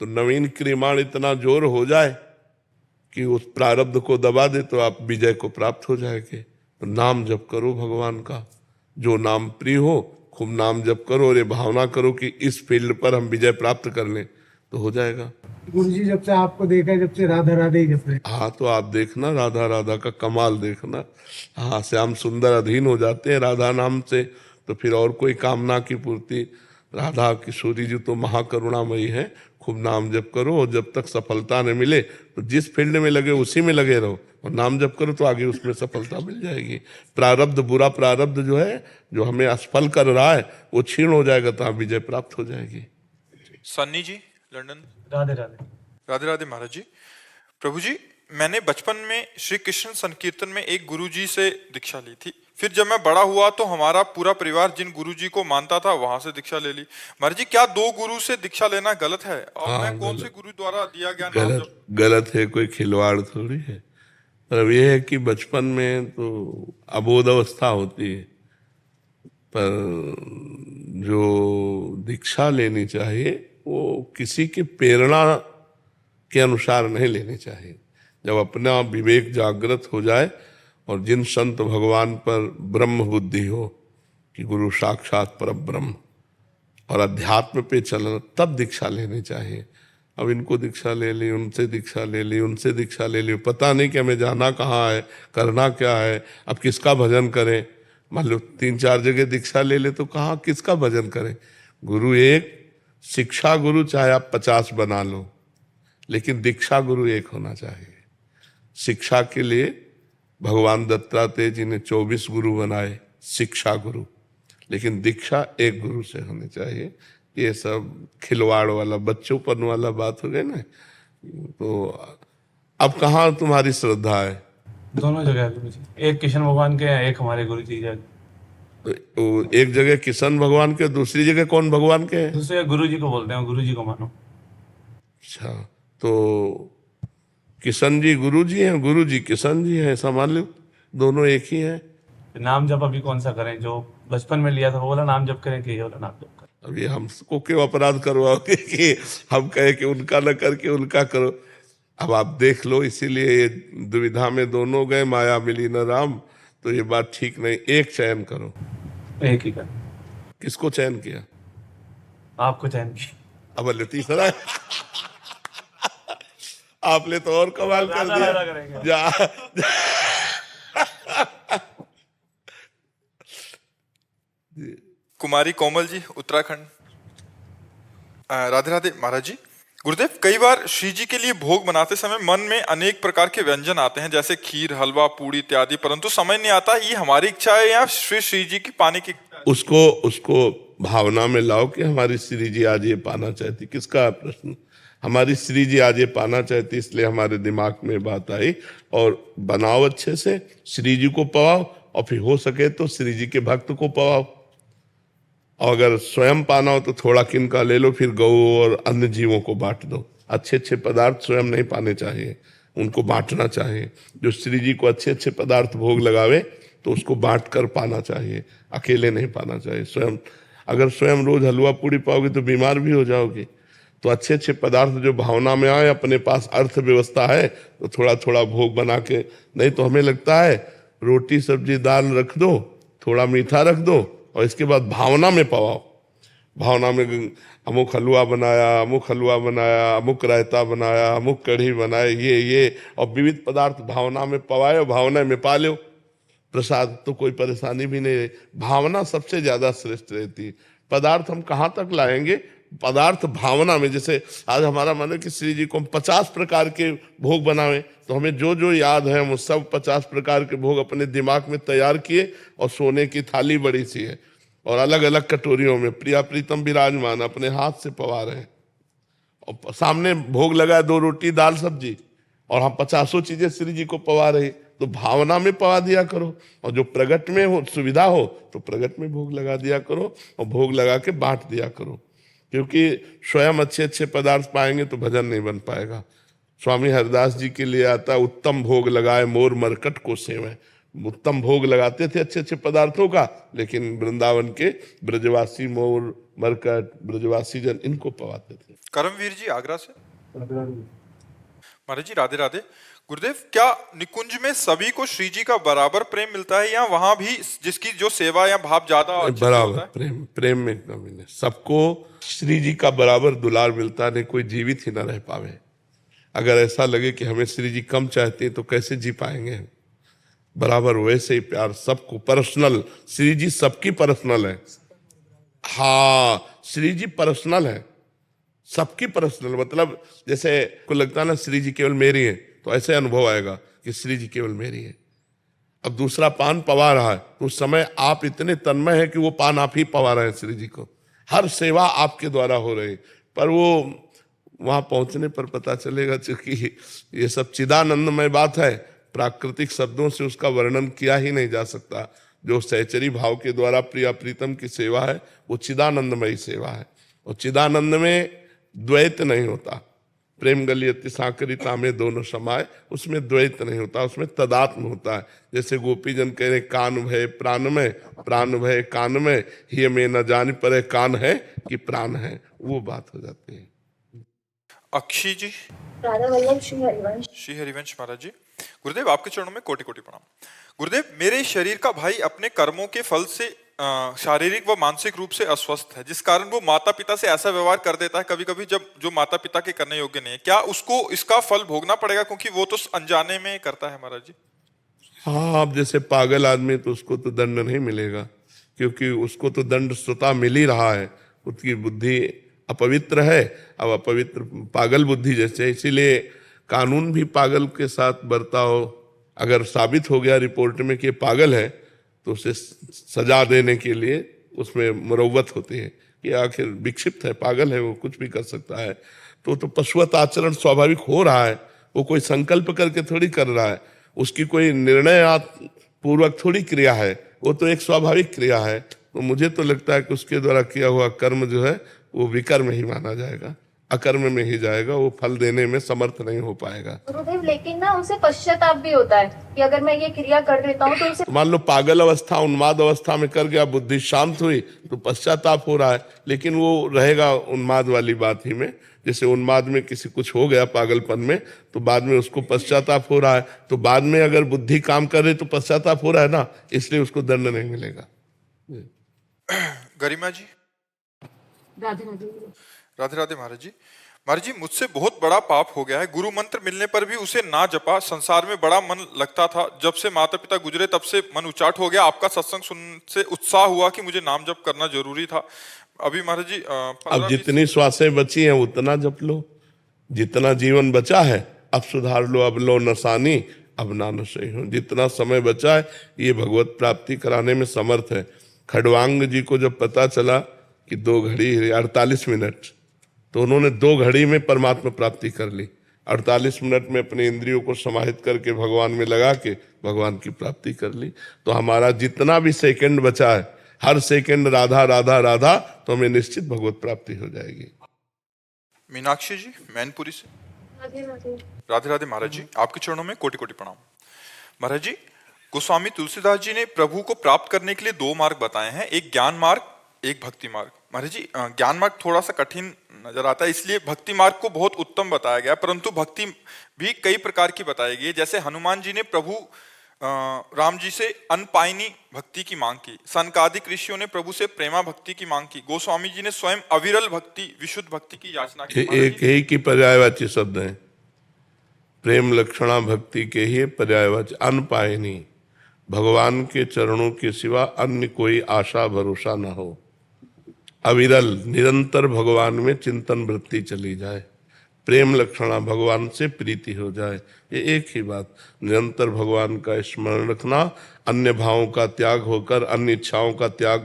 तो नवीन क्रियमाण इतना जोर हो जाए कि उस प्रारब्ध को दबा दे तो आप विजय को प्राप्त हो जाएंगे। तो नाम जप करो भगवान का, जो नाम प्रिय हो, खूब नाम जप करो और ये भावना करो कि इस फील्ड पर हम विजय प्राप्त कर लें, तो हो जाएगा। गुरु जी जब से आपको देखा है, जब से राधा राधे ही जप रहे हैं। हाँ, तो आप देखना राधा राधा का कमाल देखना। हाँ, श्याम सुंदर अधीन हो जाते हैं राधा नाम से, तो फिर और कोई कामना की पूर्ति। राधा किशोरी जी तो महाकरुणामयी है। खूब नाम जप करो और जब तक सफलता न मिले तो जिस फील्ड में लगे उसी में लगे रहो, और नाम जप करो तो आगे उसमें सफलता मिल जाएगी। प्रारब्ध, बुरा प्रारब्ध जो है, जो हमें असफल कर रहा है, वो क्षीण हो जाएगा तो आप विजय प्राप्त हो जाएगी। सन्नी जी, लंदन। राधे राधे। राधे राधे महाराज जी। प्रभु जी, मैंने बचपन में श्री कृष्ण संकीर्तन में एक गुरुजी से दीक्षा ली थी। फिर जब मैं बड़ा हुआ तो हमारा पूरा परिवार जिन गुरुजी को मानता था वहां से दीक्षा ले ली। महाराज जी, क्या दो गुरु से दीक्षा लेना गलत है? और हाँ, मैं कौन से गुरु द्वारा दिया गया नाम गलत गलत है, कोई खिलवाड़ थोड़ी है। पर अब यह है कि बचपन में तो अबोध अवस्था होती है, पर जो दीक्षा लेनी चाहिए वो किसी की प्रेरणा के अनुसार नहीं लेनी चाहिए। जब अपना विवेक जागृत हो जाए और जिन संत भगवान पर ब्रह्म बुद्धि हो कि गुरु साक्षात पर ब्रह्म और अध्यात्म पे चलना, तब दीक्षा लेनी चाहिए। अब इनको दीक्षा ले ली, उनसे दीक्षा ले ली, उनसे दीक्षा ले ली, पता नहीं कि हमें जाना कहाँ है, करना क्या है, अब किसका भजन करें। मान लो 3-4 जगह दीक्षा ले ले तो कहाँ किसका भजन करें। गुरु एक, शिक्षा गुरु चाहे आप 50 बना लो, लेकिन दीक्षा गुरु एक होना चाहिए। शिक्षा के लिए भगवान दत्तात्रेय जी ने 24 गुरु बनाए, शिक्षा गुरु, लेकिन दीक्षा एक गुरु से होनी चाहिए। ये सब खिलवाड़ वाला, बच्चोपन वाला बात हो गई ना। तो अब कहाँ तुम्हारी श्रद्धा है? दोनों जगह गुरु जी, एक कृष्ण भगवान के हैं, एक हमारे गुरु जी हैं। तो एक जगह किशन भगवान के, दूसरी जगह कौन भगवान के हैं? दूसरे गुरु जी को बोलते हैं, गुरु जी को मानो। अच्छा, तो किशन जी गुरु जी हैं, गुरु जी किशन जी हैं, ऐसा मान लो दोनों एक ही हैं। नाम जप अभी कौन सा करें? जो बचपन में लिया था वो वाला नाम जप करें कि ये वाला नाम जप करें? अब ये हमको क्यों अपराध करवाओगे कि हम कहे कि उनका न करके उनका करो। अब आप देख लो, इसीलिए ये दुविधा में दोनों गए, माया मिली न राम। तो ये बात ठीक नहीं, एक चयन करो। एक ही करें। किसको चयन किया? आपको चयन की। अब तीसरा आपने तो और कमाल कर राधा राधा करेंगे। दिया। कुमारी कोमल जी, उत्तराखंड। राधे राधे महाराज जी। गुरुदेव, कई बार श्री जी के लिए भोग बनाते समय मन में अनेक प्रकार के व्यंजन आते हैं, जैसे खीर, हलवा, पूड़ी इत्यादि, परंतु समझ नहीं आता ये हमारी इच्छा है या श्री जी की पाने की। उसको भावना में लाओ कि हमारी श्री जी आज ये पाना चाहती। किसका प्रश्न? हमारी श्री जी आज ये पाना चाहती, इसलिए हमारे दिमाग में बात आई। और बनाओ अच्छे से, श्री जी को पवाओ, और फिर हो सके तो श्री जी के भक्त को पवाओ। और अगर स्वयं पाना हो तो थोड़ा किनका ले लो, फिर गौ और अन्य जीवों को बांट दो। अच्छे अच्छे पदार्थ स्वयं नहीं पाने चाहिए, उनको बांटना चाहिए। जो श्री जी को अच्छे अच्छे पदार्थ भोग लगावे तो उसको बांट कर पाना चाहिए, अकेले नहीं पाना चाहिए। स्वयं अगर स्वयं रोज हलवा पूड़ी पाओगे तो बीमार भी हो जाओगे। तो अच्छे अच्छे पदार्थ जो भावना में आए, अपने पास अर्थ व्यवस्था है तो थोड़ा थोड़ा भोग बना के। नहीं तो हमें लगता है रोटी सब्जी दाल रख दो, थोड़ा मीठा रख दो, और इसके बाद भावना में पवाओ। भावना में अमुक हलवा बनाया, अमुक हलवा बनाया, अमुक रायता बनाया, अमुक कढ़ी बनाए, ये और विविध पदार्थ भावना में पवाए और भावना में पा लो प्रसाद, तो कोई परेशानी भी नहीं है। भावना सबसे ज्यादा श्रेष्ठ रहती है। पदार्थ हम कहाँ तक लाएंगे? पदार्थ भावना में। जैसे आज हमारा मन है कि श्री जी को हम 50 प्रकार के भोग बनावे, तो हमें जो जो याद है हम सब 50 प्रकार के भोग अपने दिमाग में तैयार किए, और सोने की थाली बड़ी सी है और अलग अलग कटोरियों में प्रिया प्रीतम विराजमान अपने हाथ से पवा रहे हैं, और सामने भोग लगा 2 रोटी दाल सब्जी, और हम 50 चीजें श्री जी को पवा रहे। तो भावना में पवा दिया करो, और जो प्रगट में हो सुविधा हो तो प्रगट में भोग लगा दिया करो, और भोग लगा के बांट दिया करो। क्योंकि स्वयं अच्छे अच्छे पदार्थ पाएंगे तो भजन नहीं बन पाएगा। स्वामी हरिदास जी के लिए आता, उत्तम भोग लगाए मोर मरकट को सेवें। उत्तम भोग लगाते थे अच्छे अच्छे पदार्थों का, लेकिन वृंदावन के ब्रजवासी मोर मरकट ब्रजवासी जन इनको पवाते थे। करमवीर जी आगरा से। महाराज जी राधे राधे। गुरुदेव, क्या निकुंज में सभी को श्री जी का बराबर प्रेम मिलता है, या वहां भी जिसकी जो सेवा या भाव ज्यादा अच्छे से बराबर होता है? प्रेम में कमी नहीं, सबको श्री जी का बराबर दुलार मिलता नहीं, कोई जीवित ही ना रह पावे। अगर ऐसा लगे कि हमें श्री जी कम चाहते हैं तो कैसे जी पाएंगे? बराबर वैसे ही प्यार सबको, पर्सनल। श्री जी सबकी पर्सनल है। हाँ, श्री जी पर्सनल है, सबकी पर्सनल। मतलब जैसे को लगता है ना श्री जी केवल मेरी है, तो ऐसे अनुभव आएगा कि श्री जी केवल मेरी है। अब दूसरा पान पवा रहा है तो उस समय आप इतने तन्मय है कि वो पान आप ही पवा रहे हैं श्री जी को, हर सेवा आपके द्वारा हो रही। पर वो वहां पहुंचने पर पता चलेगा, क्योंकि ये सब चिदानंदमय बात है, प्राकृतिक शब्दों से उसका वर्णन किया ही नहीं जा सकता। जो सहचरी भाव के द्वारा प्रिया प्रीतम की सेवा है वो चिदानंदमयी सेवा है, और चिदानंद में द्वैत नहीं होता। प्रेम गलियति साकरिता में दोनों समाये, उसमें द्वैत नहीं होता, उसमें तदात्म होता है। जैसे गोपीजन कह रहे कान भय प्राण में, प्राण भय कान में, ही में न जान पर कान है कि प्राण है, वो बात हो जाती है। अक्षी जी। राधा वल्लभ श्री हरिवंश। श्री हरिवंश महाराज जी। गुरुदेव, आपके चरणों में कोटि कोटि प्रणाम। गुरुदेव, मेरे शरीर का भाई अपने कर्मों के फल से शारीरिक व मानसिक रूप से अस्वस्थ है, जिस कारण वो माता पिता से ऐसा व्यवहार कर देता है कभी कभी जब जो माता पिता के करने योग्य नहीं है। क्या उसको इसका फल भोगना पड़ेगा, क्योंकि वो तो अनजाने में करता है महाराज जी? हाँ, अब जैसे पागल आदमी तो उसको तो दंड नहीं मिलेगा, क्योंकि उसको तो दंड स्वतः मिल ही रहा है, उसकी बुद्धि अपवित्र है। अब अपवित्र पागल बुद्धि जैसे, इसीलिए कानून भी पागल के साथ बर्ताव। अगर साबित हो गया रिपोर्ट में कि पागल है तो उसे सजा देने के लिए उसमें मुरव्वत होती है कि आखिर विक्षिप्त है, पागल है, वो कुछ भी कर सकता है। तो पशुवत आचरण स्वाभाविक हो रहा है, वो कोई संकल्प करके थोड़ी कर रहा है, उसकी कोई निर्णय पूर्वक थोड़ी क्रिया है, वो तो एक स्वाभाविक क्रिया है। तो मुझे तो लगता है कि उसके द्वारा किया हुआ कर्म जो है वो विकर्म ही माना जाएगा, अकर्म में ही जाएगा, वो फल देने में समर्थ नहीं हो पाएगा। गुरुदेव, लेकिन ना उसे पश्चाताप भी होता है कि अगर मैं ये क्रिया कर देता हूँ तो उसे, मान लो पागल अवस्था उन्माद अवस्था में कर गया, बुद्धि शांत हुई तो पश्चाताप हो रहा है, लेकिन वो रहेगा उन्माद वाली बात ही में। जैसे उन्माद में किसी कुछ हो गया पागलपन में, तो बाद में उसको पश्चाताप हो रहा है, तो बाद में अगर बुद्धि काम कर रही तो पश्चाताप हो रहा है ना, इसलिए उसको दंड नहीं मिलेगा। गरिमा जी। राधे राधे। राधे राधे महाराज जी। महाराज जी, मुझसे बहुत बड़ा पाप हो गया है। गुरु मंत्र मिलने पर भी उसे ना जपा। संसार में बड़ा मन लगता था, जब से माता पिता गुजरे तब से मन उचाट हो गया। आपका सत्संग सुनने से उत्साह हुआ कि मुझे नाम जप करना जरूरी था। अभी महाराज जी अब जितनी श्वासें बची हैं उतना जप लो, जितना जीवन बचा है अब सुधार लो। अब लो नसानी अब ना नशे हो। जितना समय बचा है ये भगवत प्राप्ति कराने में समर्थ है। खड़वांग जी को जब पता चला कि 2 घड़ी 48 मिनट, तो उन्होंने 2 घड़ी में परमात्मा प्राप्ति कर ली। 48 मिनट में अपने इंद्रियों को समाहित करके भगवान में लगा के भगवान की प्राप्ति कर ली। तो हमारा जितना भी सेकंड बचा है, हर सेकंड राधा राधा राधा, तो हमें निश्चित भगवत प्राप्ति हो जाएगी। मीनाक्षी जी मैनपुरी से। राधे राधे। राधे राधे महाराज जी, आपके चरणों में कोटि कोटि प्रणाम। महाराज जी, गोस्वामी तुलसीदास जी ने प्रभु को प्राप्त करने के लिए 2 मार्ग बताए हैं, एक ज्ञान मार्ग, एक भक्ति मार्ग। महाराज जी, ज्ञान मार्ग थोड़ा सा कठिन नजर आता है, इसलिए भक्ति मार्ग को बहुत उत्तम बताया गया, परंतु भक्ति भी कई प्रकार की बताई गई है। जैसे हनुमान जी ने प्रभु राम जी से अनपायनी भक्ति की मांग की, सनकादिक ऋषियों ने प्रभु से प्रेमा भक्ति की मांग की, गोस्वामी जी ने स्वयं अविरल भक्ति विशुद्ध भक्ति की याचना की। एक ही की पर्यायवाची शब्द है, प्रेम लक्षणा भक्ति के ही पर्यायवाची। अनपायनी, भगवान के चरणों के सिवा अन्य कोई आशा भरोसा न हो। अविरल, निरंतर भगवान में चिंतन वृत्ति चली जाए। प्रेम लक्षणा, भगवान से प्रीति हो जाए। ये एक ही बात, निरंतर भगवान का स्मरण रखना, अन्य भावों का त्याग होकर, अन्य इच्छाओं का त्याग